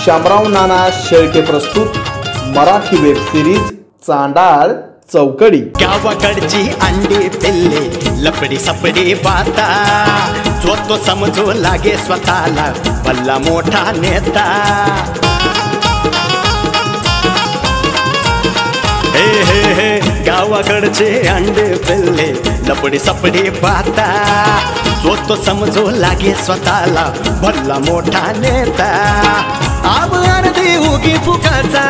शामराव नाना शेळके प्रस्तुत Marathi web series चांडाळ चौकडी। गावाकडची अंडी पिल्ले लपडी सपडी बाता जो तो समजू लागे स्वतःला भल्ला मोठा नेता। हे हे हे गावाकडचे अंडे पिल्ले लपडी सपडी बाता जो तो समजू लागे स्वतःला भल्ला मोठा नेता। आब अर्धी उगी फुकाचा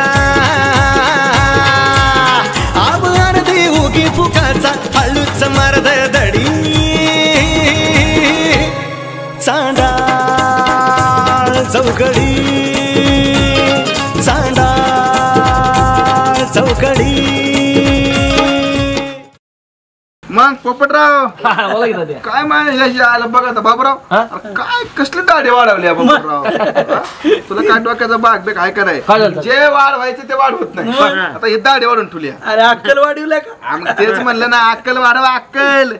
आब अर्धी उगी फुकाचा हळूच मर्द दडी चांडाळ चौकडी चांडाळ चौकडी। मग पोपटराव काय माहिती आलं बघा बाबूराव काय कसली दाढी वाढवली बाबूराव तुला काय डोक्याचा भाग बे काय कराय जे वाढवायचं ते वाढवत नाही आता ही दाढी वाढून ठेवली। अरे अक्कल वाढवलं का? तेच म्हणलं ना अक्कल वाढवा अक्कल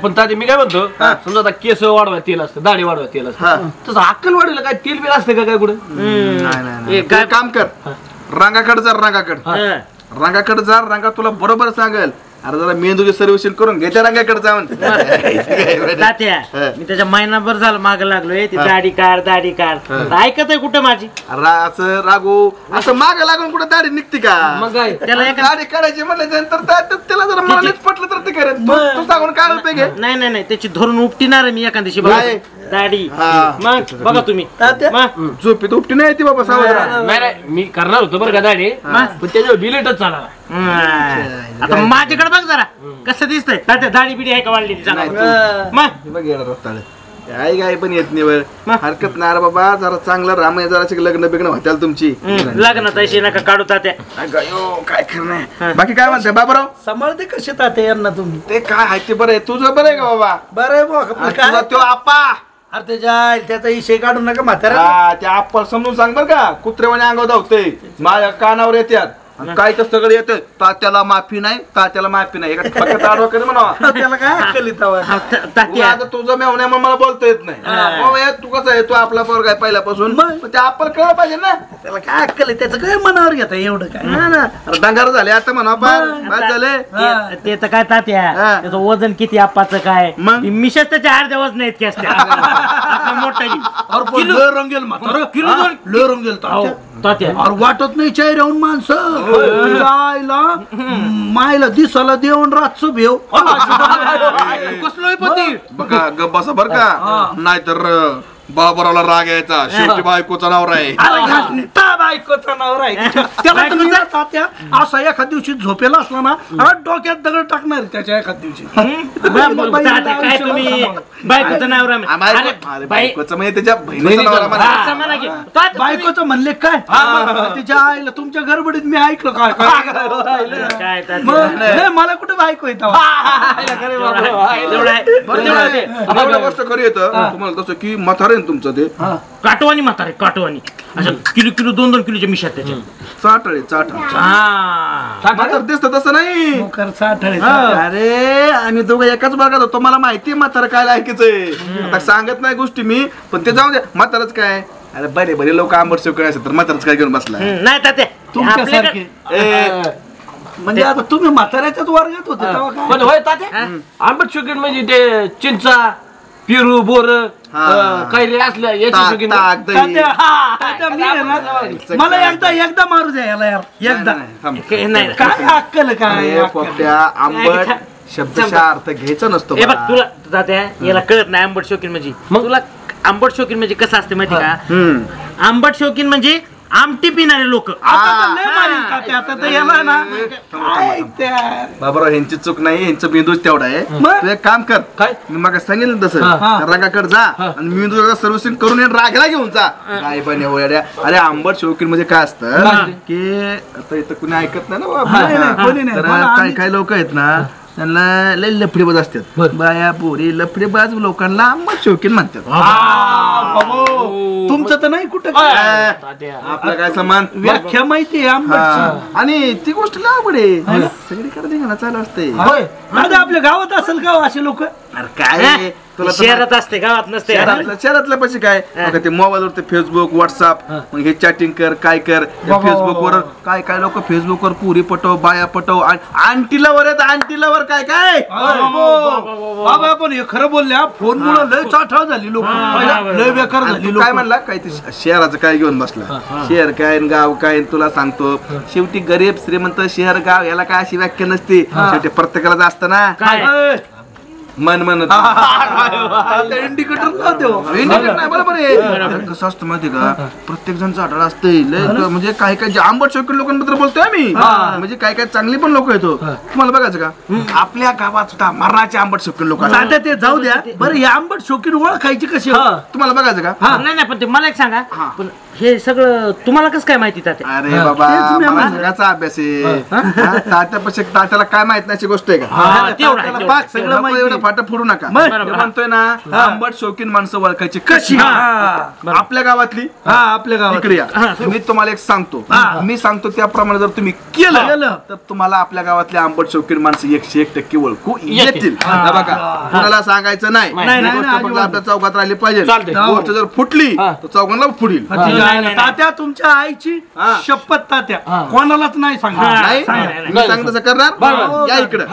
पण ताजे मी काय म्हणतो समजा आता केस वाढवा तेल असतं दाढी वाढवा तेल असतं तसं अक्कल वाढवलं काय तेल बिल असतं का काय कुठं? नाही काय काम कर रंगाकडे जा रंगाकडे जा रंगा तुला बरोबर सांगेल। अरे जरा मेंदूची सर्व्हिसिंग करून घे त्या रंगाकडे जाऊन तात्या मी त्याच्या महिनाभर झालं माग लागलोय ती दाढी काढ ऐकत आहे कुठं माझी असं रागू असं माग लागून कुठे दाढी निघते का? मग काय त्याला दाढी काढायची म्हटल्यानंतर त्याला जरा मलाच पटलं तर ते करेल तू सांगून काढून पे घे। नाही त्याची धरून उपटिणार मी एखाद दिवशी दाढी मग बघा तुम्ही झोपेत उपटी नाही येते बाबा सावध। नाही मी करणार होतो बरं का दाढी पण त्याच्यावर बिलेटच चालला। आता माझ्याकडे बघ जरा कसं दिसतंय तात्या दाढी बिडी आहे का वाढलेली काय काय पण येत नाही हरकत नाही रे बाबा जरा चांगलं रामाय जरा लग्न बिग्न होत्याल तुमची लग्न तशी नका काढू तात्या काय करणार बाकी काय म्हणताय बाबाराव सांभाळते कसे तात्या यांना तुम्ही ते काय आहे ते बरं आहे तुझं बरं आहे का बाबा? बरं आहे तो आपा अरे त्याचा इशे काढू नका म्हातारा त्या आप्पा समजून सांग बर का कुत्रेवाने अंगावर धावतंय माझ्या कानावर येतात काय तर सगळं येतं तात्याला माफी नाही म्हणा त्याला काय अक्कल तात्या तुझं मेवण्यामुळे मला बोलता येत नाही तू कसं आहे तू आपला पोरगा आहे पहिल्यापासून त्या आपल्याला कळलं पाहिजे ना त्याला काय अक्कल आहे त्याचं काय मनावर घेता एवढं काय ना दंगार झाले आता म्हणा बाद झाले ते तर काय तात्या त्याचं वजन किती आप्पाचं काय मिशाच त्याच्या अर्ध्या वजन आहेत की असत्या मोठा रंगेल तात्या वाटत नाही चेहऱ्याहून माणसं मायला दिसाला देऊन रातचं भेव कसलोय पती बघा गप बसा बर का नाहीतर बाबरावला राग यायचा शेवटी बायकोचा नवरा आहे बायकोचा नवरा आहे त्याला तुम्ही तात्या असा एखाद दिवशी झोपेला असला ना डोक्यात दगड टाकणार त्याच्या एखाद दिवशी काय तुम्ही बायकोचं नवरा बायकोचं म्हणजे त्याच्या बहिणीचा नवरा बायकोचं म्हणले काय तिच्या आईला तुमच्या गडबडीत मी ऐकलं काय मला कुठे बायको येत गोष्ट खरी येतं तुम्हाला तसं की म्हातारे तुमचं ते काटवानी म्हातारे काटवानी अशा किलो 2-2 किलोच्या मिशात त्याच्या चाटळे दिसत तसं नाही अरे आम्ही दोघं एकाच भागात होतो मला माहिती म्हातारा काय ऐकायचंय आता सांगत नाही गोष्टी मी पण ते जाऊन द्या म्हातारच काय अरे बरे लोक आंबट शेवकळे असतात तर म्हातारच काय घेऊन बसला नाही तात्या तुमच्यासारखे म्हणजे आता तुम्ही म्हाताऱ्याच्याच वर्गात होते पण होय तात्या आंबट शुगेट म्हणजे ते चिंचा पेरू बोर कैरी असल्या याची मला एकदा मारू द्या याला यार एकदा काय अक्कल काय आंबट शब्दशः अर्थ घ्यायचा नसतो तुला तात्या याला कळत नाही आंबट शौकीन म्हणजे तुला आंबट शौकीन म्हणजे कसं असते माहिती का? आंबट शौकीन म्हणजे आमटी पिणारे लोक बाबा ह्यांची चूक नाही ह्यांचं मेंदूच तेवढा आहे तू एक काम कर काय मी मग सांगितलं तसं रंगाकडे जा आणि मेंदू सर्व्हिसिंग करून रागाला घेऊन जा काय पण अरे आंबट शौकीन म्हणजे काय असतं की आता इथं कुणी ऐकत नाही ना काय लोक आहेत ना त्यांना लय लफडेबाज असतात बाया पोरी लफडेबाज लोकांना आंबट शौकीन म्हणतात तुमचं तर नाही कुठं आपलं काय समान व्याख्या माहिती आणि ती गोष्ट अवघड आहे सगळीकडे चालू असते आपल्या गावात असेल का असे लोक अरे काय तुला शहरात असते गावात नसते. शहरातल्या पैसे काय बघा ते मोबाईलवर ते फेसबुक व्हॉट्सअप मग हे चॅटिंग कर काय कर फेसबुकवर काय काय लोक फेसबुकवर पुरी पटव बाया पटव आंटीला वर आहेत आंटीला वर काय काय बाबा पण हे खरं बोलल्या फोन मुळे लय चाठाळ झाली लोक लय बेकार झाली लोक. काय म्हणला काय ते शहराचं काय घेऊन बसला शहर काय गाव काय तुला सांगतो शेवटी गरीब श्रीमंत शहर गाव याला काय अशी व्याख्या नसते शेवटी प्रत्येकाला असतं ना मन मन इंडिकेटर नाही बरोबर आहे कसं असतं माहिती का प्रत्येक जण चाटाळ असते म्हणजे काही काही जे आंबट शौकीन लोकांबद्दल बोलतोय आम्ही म्हणजे काही काही चांगली पण लोक येतो तुम्हाला बघायचं का आपल्या गावात सुद्धा मरणाचे आंबट शौकीन लोक आता ते जाऊ द्या बरं हे आंबट शौकीन ओळखायची कशी तुम्हाला बघायचं का नाही नाही पण ते मला एक सांगा पण हे सगळं तुम्हाला कसं काय माहिती तात्या? अरे बाबा मला सगळ्याचा अभ्यास आहे तात्यापाशी तात्याला काय माहित नाही गोष्ट आहे का सगळं एवढं फाट फोडू नका म्हणतोय ना आंबट शौकीन माणसं ओळखायची कशी आपल्या गावातली आपल्या गावात इकडे या मी तुम्हाला एक सांगतो मी सांगतो त्याप्रमाणे जर तुम्ही केलं तर तुम्हाला आपल्या गावातली आंबट शौकीन माणसं 101% ओळखू येतील बघा कुणाला सांगायचं नाही आपल्या चौकात राहिली पाहिजे गोष्ट जर फुटली तर चौकांना फुडील तात्या तुमच्या आईची शपथ तात्या कोणालाच नाही सांगणार नाही मी सांग तसं करणार या इकडं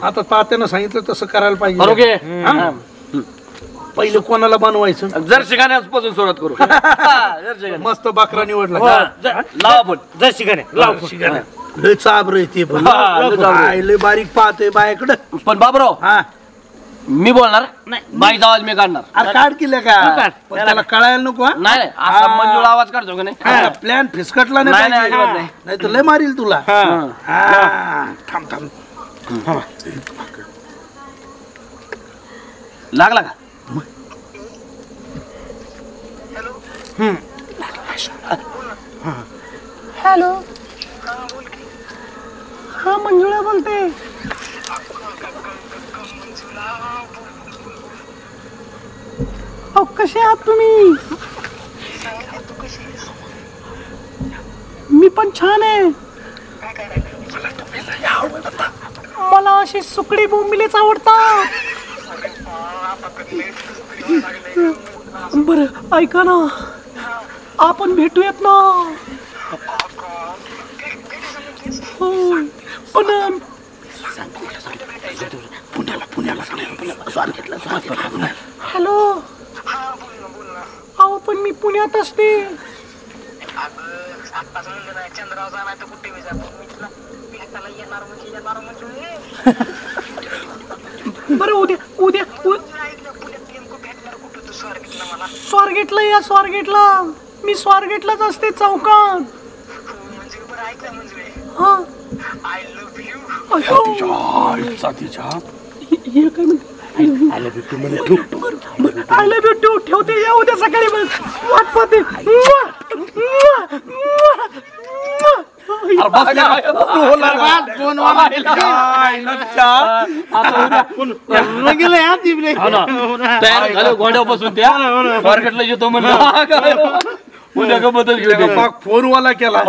आता तात्यानं सांगितलं तसं करायला पाहिजे. पहिले कोणाला बनवायचं जर्सी गाण्यापासून सुरुवात करू. मस्त बकरा निवडला लावा पण जशी गाणे लय चाबर ते पण लय बारीक पाहतोय बायाकडं. पण बाबराव मी बोलणार नाही बाईचा आवाज मी काढणार. अरे काढ केलं का त्याला कळायला नको नाही असा मंजूळ आवाज काढतो का नाही प्लॅन फिसकटला नाही नाही तर लय मारील तुला. थांब थांब लागला का हॅलो हा मंजुळा बोलते. कसे आहात तुम्ही? मी पण छान आहे. मला अशी सुकडी बोंबिलेच आवडतात. बरं ऐका ना आपण भेटूयात ना. हो पण हॅलो अहो पण मी पुण्यात असते. बरं उद्या उद्या स्वारगेटला या स्वारगेटला मी स्वारगेटलाच असते चौकात. हा आय लव्ह यू टू ठेवते या उद्या सकाळी वाट पाहते. गोंड्यापासून त्या मार्केटला येतो म्हणलं उद्या का बदल घेऊ फोनवाला केला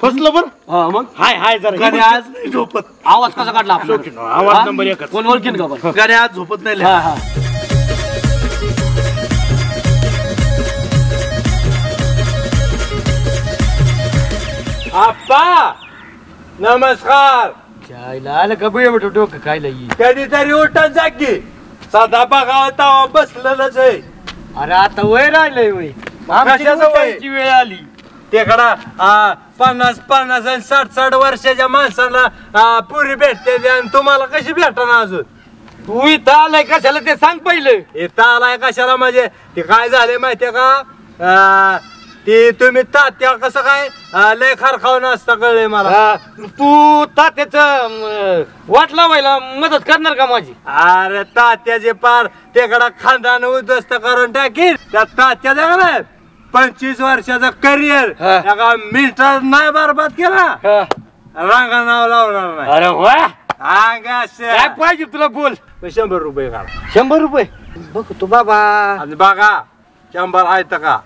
फसलं बरं. मग हाय हाय जरा आज नाही झोपत. आवाज कसा काढला आवाज नंबर 1 कोण ओळखीन का पण गाणे आज झोपत नाही. आप्पा नमस्कार. आलं का बुया बेटो डोकं काय लई कधीतरी उठत जा की साधा बघावता बसलेलंच आहे. अरे आता वय राहिलंय वय कशाची वेळ आली तेकडा 50-50 आणि 60-60 वर्षाच्या माणसाला पुरी भेटते आणि तुम्हाला कशी भेटणार अजून. तू इथं आलाय कशाला ते सांग पहिलं. इथं आलाय कशाला म्हणजे ते काय झाले माहितीये का ते तुम्ही तात्या कसं काय लय खार खाऊन असता कळलंय मला. तू तात्याच वाट लावायला मदत करणार का माझी. अरे तात्याचे पार तेकडा खानदान उद्ध्वस्त करून टाकील. त्या तात्याचा ना 25 वर्षाचा करिअर एका मिनिटात नाही बरबाद केला रांगा नाव लावणार नाही. अरे वा काय पाहिजे तुला बोल. 100 रुपये काढा. 100 रुपये बघ तू बाबा. आणि बघा 100 आहेत का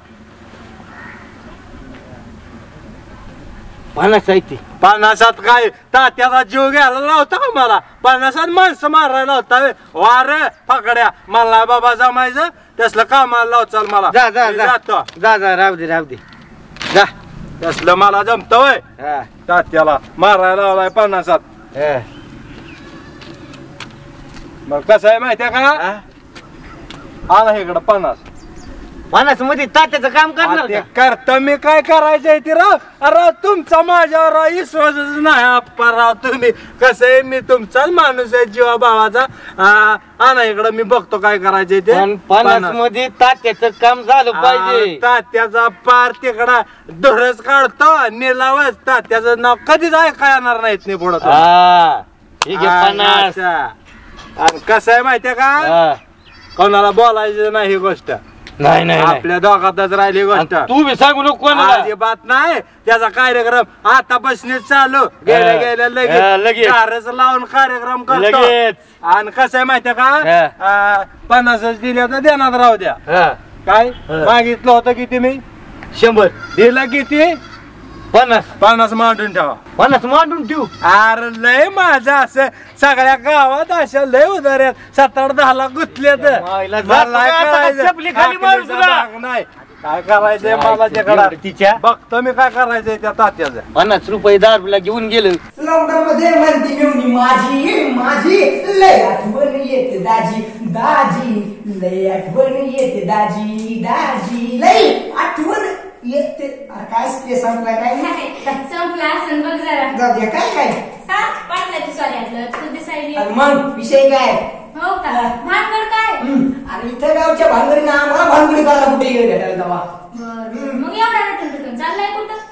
50 आहे ती. 50 काय तात्याचा जीव घ्यायला लावता का मला? 50 माणसं मारायला लावता वार पकड्या मला बाबा जमायचं तसलं कामाला लाव. चाल मला जा जा मी जा जातो. जा जा राहू दे जा. तसलं मला जमत वय. हा, तात्याला मारायला लावलाय 50. हा. मग कसं आहे माहितीये का? आला इकडं 50 मध्ये तात्याचं काम करणार ते का? करता मी काय करायचंय ते राव. अरे तुमचा माझ्यावर विश्वासच नाही आप्पा राव. तुम्ही कसं आहे मी तुमचाच माणूस आहे जीवा भावाचा. आणा इकडं मी बघतो काय करायचंय ते. 50 मध्ये तात्याचं काम झालं पाहिजे. तात्याचा पार तिकडा धुरच काढतो निलावच. तात्याचं नाव कधीच ऐका येणार नाहीत नाही पुढं. हा, ठीक आहे 50. आणि कसं आहे माहितीये का? हा. कोणाला बोलायचं नाही ही गोष्ट. नाही नाही नाही. आपल्या दोघातच राहिली गोष्ट. तू बी सांगू नको कोणाला. अजिबात नाही. त्याचा कार्यक्रम आता बसणीच चालू. गेल्या गेल्या लगेच दारच लावून कार्यक्रम करतो. लगेच. आणि कसं आहे माहितीये का? 50 दिल्या तर देणार राहू द्या. हा. काय मागितलं होतं किती मी? 100. दिलं किती? 50 मांडून ठेवा. 50 मांडून ठेवू. अरे लय माझं असं सगळ्या गावात अशा लय उदाऱ्यात 7-8-10 लाख गुंतल्यात. मायला जात मला का आता करायचं? चपली खाली मारू तुला? भाग नाही. काय करायचंय मला त्याकडे तिच्या बघतो मी काय करायचंय त्या तात्याचं. 50 रुपये दारूला घेऊन गेलं. लॉकडाऊन मध्ये म्हणती घेऊन माझी लय आठवण येते दाजी लय आठवण येते दाजी लय आठवण येते. अरे काय ते संपलाय काय? संपला असं बघ जरा. जाऊ द्या काय पाटला सॉऱ्यातलं तू दिसायली. अरे मग विषय काय? हो का? भानगड काय? अरे इथं गावच्या भानगडीनं आम्हाला भानगडी करायला कुठे भेटायला जावा. मग एवढा नटून चाललाय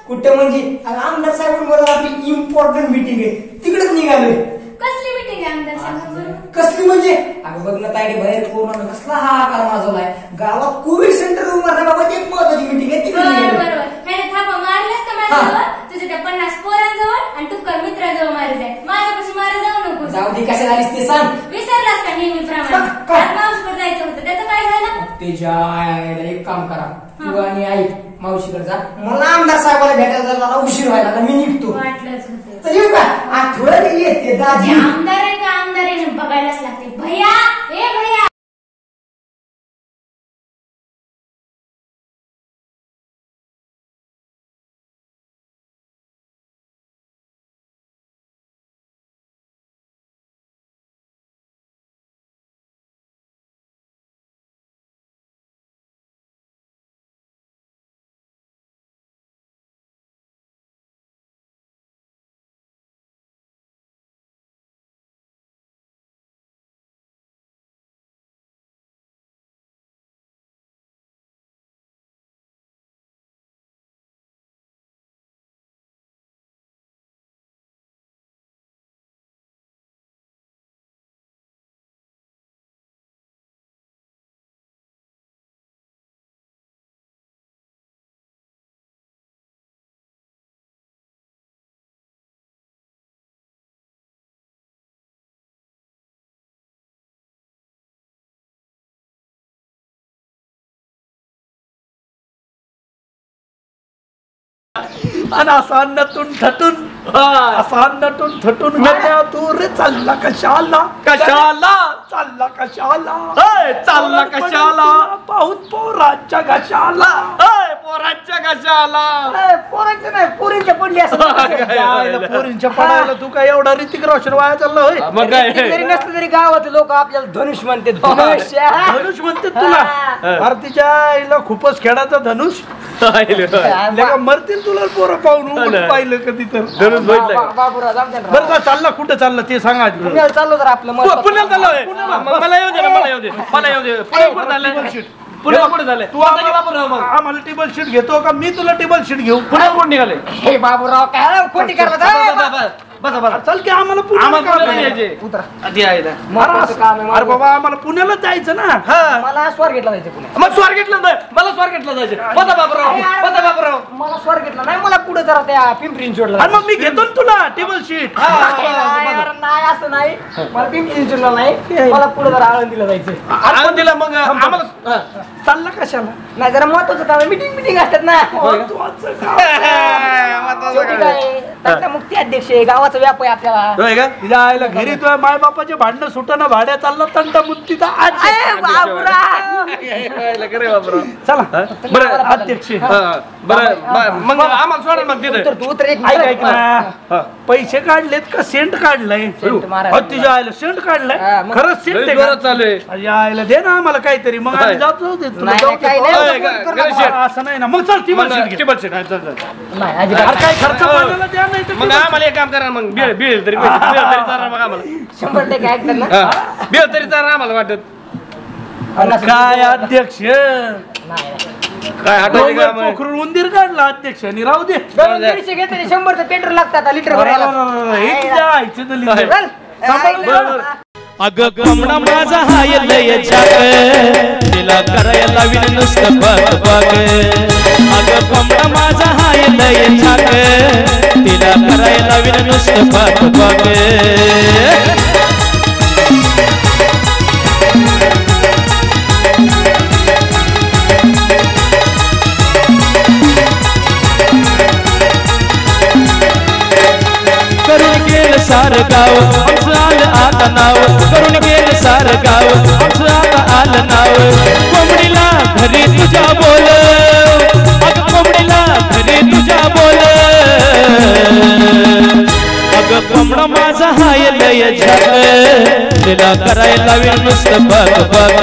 कुठं म्हणजे आमदार साहेबांबरोबर आपली इम्पॉर्टंट मीटिंग आहे तिकडेच निघालोय. कसली मीटिंग आहे आमदार साहेबांबरोबर? कसली म्हणजे? अगं बघ ना तायडे बाहेर कोरोना कसला हाहाकार माजवलाय. गावात कोविड सेंटर उभारण्या बाबत एक महत्वाची मीटिंग आहे तिकडे बरोबर. ह्याने थापा मारल्यास का माझ्याजवळ? तुझ्या त्या 50 पोरांजवळ आणि तुकर मित्राजवळ मारे जाय. माझ्यापाशी मारे जाऊ नको. जाऊ दे कशा झालीस ते सांग. विसरलास का नेहमीप्रमाणे? मावशीकडे जायचं होतं त्याचं काय झालं? त्याच्या एक काम करा तू आणि आई मावशीकडे जा. मला आमदार साहेबाला भेटायला जायला उशीर व्हायला मी निघतो. वाटलंच होतं. तर येऊ का? आठवण येते दाजी. आमदार आहे का आमदार आहे बघायलाच लागते. भैया ए भैया. आणि असा नटून थटून असा नटून थटून गण्या तू रे चालला कशाला चालला कशाला पाहून पोराच्या घशाला पोरांच्या नाही पोरींच्या पडली असं. पोरींच्या पडायला तू काय एवढा ऋतिक रोशन वाया चालला होय? मग काय तरी नसलं तरी गावात लोक आपल्याला धनुष म्हणते. धनुष म्हणते तुला? भारतीच्या आईला खूपच खेळाचा धनुष मरतील तुला पोरं पाहून पाहिलं कधी तर. बरं का चालला कुठं चाललं ते सांगा. पुण्याला चाललो तर आपलं पुण्याला चाललोय. मला येऊ दे पुण्याला कुठे झालंय? तू आम्हाला टेबल शीट घेतो का मी तुला टेबल शीट घेऊ? पुण्याला कोण निघाले? हे बाबूराव काय खोटी करला. बसा चल की आम्हाला अरे बाबा आम्हाला पुण्याला जायचं ना. मला स्वारगेटला जायचं पुण्यात. मग स्वारगेटला जायचं. बाबूराव मला स्वारगेटला नाही मला पुढे जरा त्या पिंपरी चिंचवडला. मग मी घेतो तुला टेबल शीट. नाही असं नाही मला पिंपरी चिंचवडला नाही मला पुढे जरा आळंदीला जायचं. आळंदीला मग आम्हाला चालला कशाला? नाही जरा महत्वाचं काम मीटिंग असतात ना. मुक्ती अध्यक्ष आहे, गावाचा व्याप आहे आपल्याला. तिला आईला घरी तुझ्या माय बापाचे भांडणं सुटाना भाड्या चालला तंटा मुक्तीचा आज चला बरं अध्यक्ष मग आम्हाला सोडा मग तिथे तू तर एक ऐक ना पैसे काढलेत का सेंट काढलाय तिच्या आईला सेंट काढलाय खरंच सेंट आहे चालू आहे आईला दे ना आम्हाला काहीतरी मग आम्ही जातो असं नाही ना मग चल ती काय खर्च पाण्याला द्या नाही तर मग आम्हाला एक काम करा मग बिळ तरी चालणार मग आम्हाला 100% ऐकतात ना. बिळ तरी चालणार आम्हाला वाटत काय अध्यक्ष काय हटवायचं काम आहे? पोखरून उंदीर काढला अध्यक्षांनी राहू दे 200 घेतले 100 पेट्रोल लागतात लिटर भरायला. हे जायचं तर लिहिलंय. चल. सांभाळून जा. अग कमळा माझा हाय लय झाक तिला करायला विन नुसतं बघ बघ अग कमळा माझा हाय लय झाक तिला करायला विन नुसतं बघ बघ करून गेल सार गाव आमचं आलं आता नाव करून गेल सार गाव आमचं आता आलं नाव कोंबडीला घरी तुझ्या बोल अग कोंबडीला घरी तुझ्या बोल अग कोंबडा माझा हाय लय झाक तिला करायला विन नुसतं बघ बघ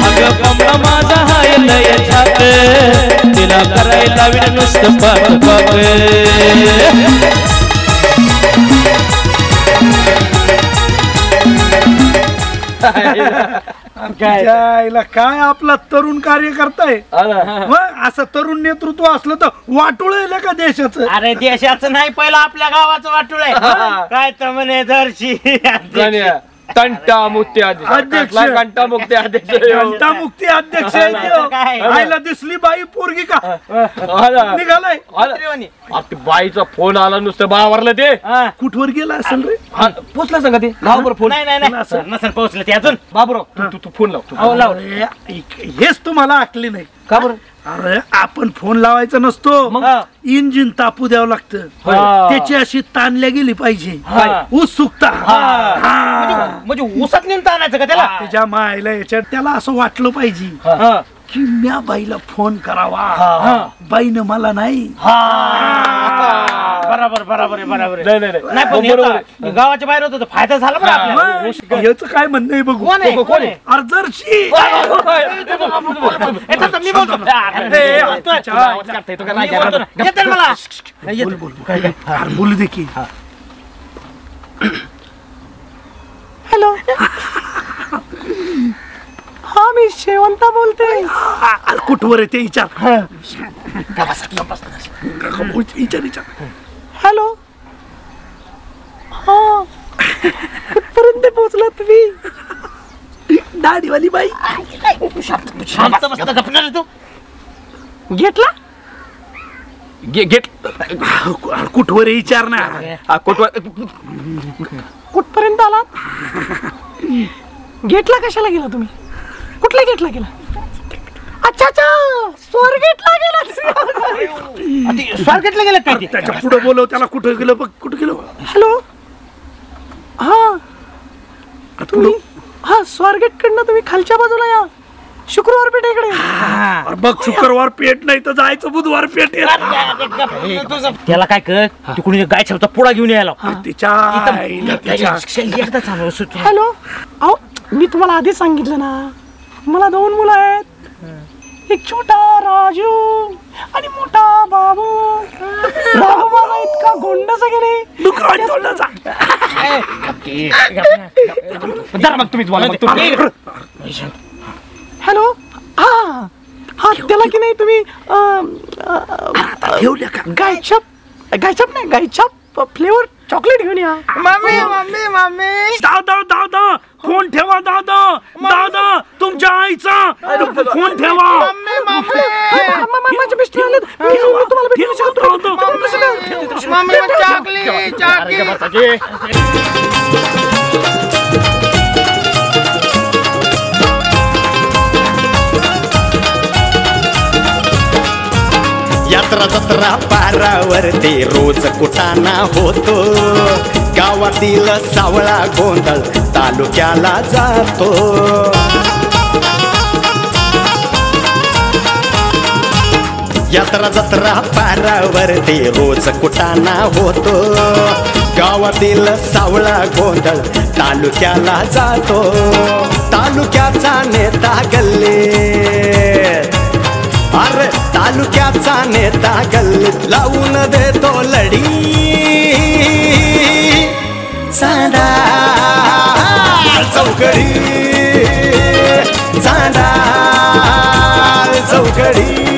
अग कोंबडा माझा हाय लय झाक तिला करायला विन नुसतं बघ बघ काय आपला तरुण कार्य करताय मग असं तरुण नेतृत्व असलं तर वाटोळ आहे का देशाचं. अरे देशाचं नाही पहिलं आपल्या गावाचं वाटूळ आहे काय तर म्हणे दर्शी तंटा मुक्ती अध्यक्ष घंटा मुक्ती अध्यक्ष घंटा मुक्ती अध्यक्ष आईला दिसली बाई पोरगी का निघालाय बाईचा फोन आला नुसतं बावरलं ते कुठवर गेला असेल रे पोचला सांगा ते गावावर फोन नाही नसेल पोहोचलं ते अजून बाबूराव तू फोन लाव हेच तुम्हाला आखली नाही का बरं अरे आपण फोन लावायचा नसतो इंजिन तापू द्यावं लागतं त्याची अशी ताणल्या गेली पाहिजे उत्सुकता म्हणजे ऊसात नेऊन ताणायचं का त्याला त्याच्या मायला याच्यात त्याला असं वाटलं पाहिजे की म्या बाईला फोन करावा बाईनं मला नाही बरोबर नाही गावाच्या बाहेर होतो फायदा झाला बरं याच काय म्हणणं आहे बघू कोण आहे अर्जर्शी बोलू दे की हॅलो हा मी शेवंता बोलते. कुठवर आहे ते विचार विचार हॅलो हा कुठपर्यंत पोहोचला तुम्ही. दाढीवाली बाई शांत बसता गपणार तू घेतला गेट कुठवर आहे विचार ना कुठपर्यंत आलात. गेटला कशाला गेला तुम्ही. कुठल्या गेटला गेला. अच्छा स्वारगेटला गेला. स्वारगेटला गेला काय त्याच्या पुढे बोलव त्याला. कुठं गेलं बघ कुठं गेलो. हॅलो हा तुम्ही हा स्वारगेट कडनं तुम्ही खालच्या बाजूला या शुक्रवार पेठेकडे. बघ शुक्रवार पेठ नाही तर जायचं बुधवार पेठ. त्याला काय कर तू कुणी गाय छावचा पुडा घेऊन यायला हॅलो अहो मी तुम्हाला आधी सांगितलं ना मला 2 मुलं आहेत. एक छोटा राजू आणि मोठा बाबू. बाबू माझा इतका गोंडाचा की नाही डुकरावानी तोंडाचा. हॅलो हा त्याला की नाही तुम्ही ठेवल्या का गायछाप नाही गायछाप फ्लेवर चॉकलेट घेऊन या. दादा फोन ठेवा दादा तुमच्या आईचा फोन ठेवा. माझे मिस्टर आले तुम्हाला भेटू शकतो. यात्रा यात्रा जत्रा पारावरती रोज कुटाणा होतो, गावातील सावळा गोंधळ तालुक्याला जातो. यात्रा जत्रा पारावरती रोज कुटाणा होतो, गावातील सावळा गोंधळ तालुक्याला जातो. तालुक्याचा नेता गल्लीत, अरे तालुक्याचा नेता गल्लीत लावून देतो लढी. चांडा चौकडी, चांडा चौकडी.